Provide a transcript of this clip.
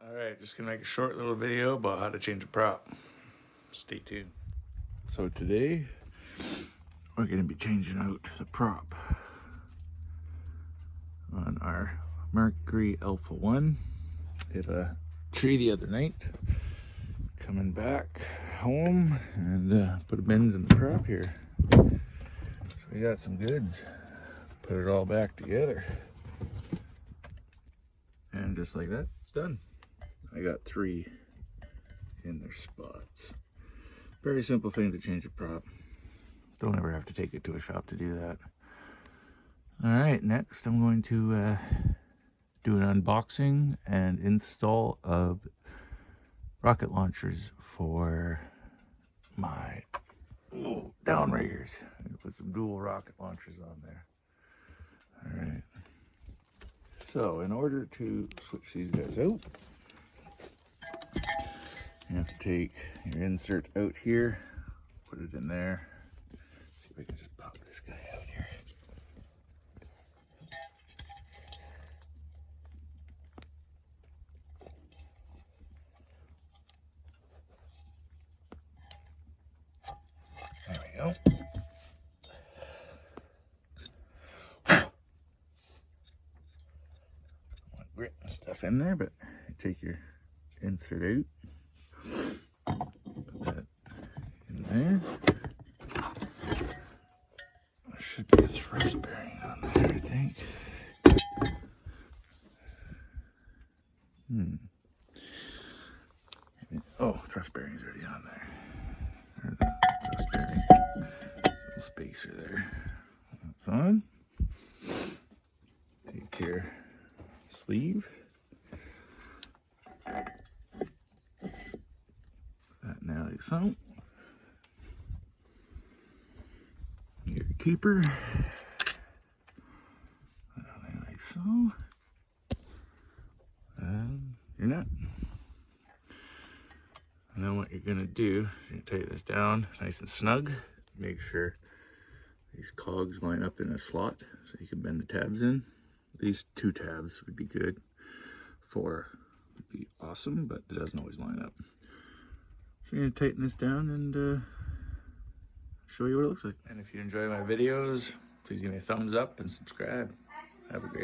Alright, just gonna make a short little video about how to change a prop. Stay tuned. So today, we're gonna be changing out the prop on our Mercury Alpha 1. Hit a tree the other night. Coming back home and put a bend in the prop here. So we got some goods. Put it all back together. And just like that, it's done. I got 3 in their spots. Very simple thing to change a prop. Don't ever have to take it to a shop to do that. All right, next I'm going to do an unboxing and install of rocket launchers for my downriggers. I'm gonna put some dual rocket launchers on there. All right. So in order to switch these guys out, you have to take your insert out here, put it in there. See if I can just pop this guy out here. There we go. Grit and stuff in there, but you take your insert out. Put that in there. There should be a thrust bearing on there, I think. Oh, thrust bearing's already on there. There's the thrust bearing. Little spacer there. That's on. Take your sleeve. That now like so. Your keeper. That like so. And your nut. And then what you're gonna do is you're gonna take this down nice and snug. Make sure these cogs line up in a slot so you can bend the tabs in. At least 2 tabs would be good. 4 would be awesome, but it doesn't always line up. So you're gonna tighten this down and show you what it looks like. And if you enjoy my videos, please give me a thumbs up and subscribe. Have a great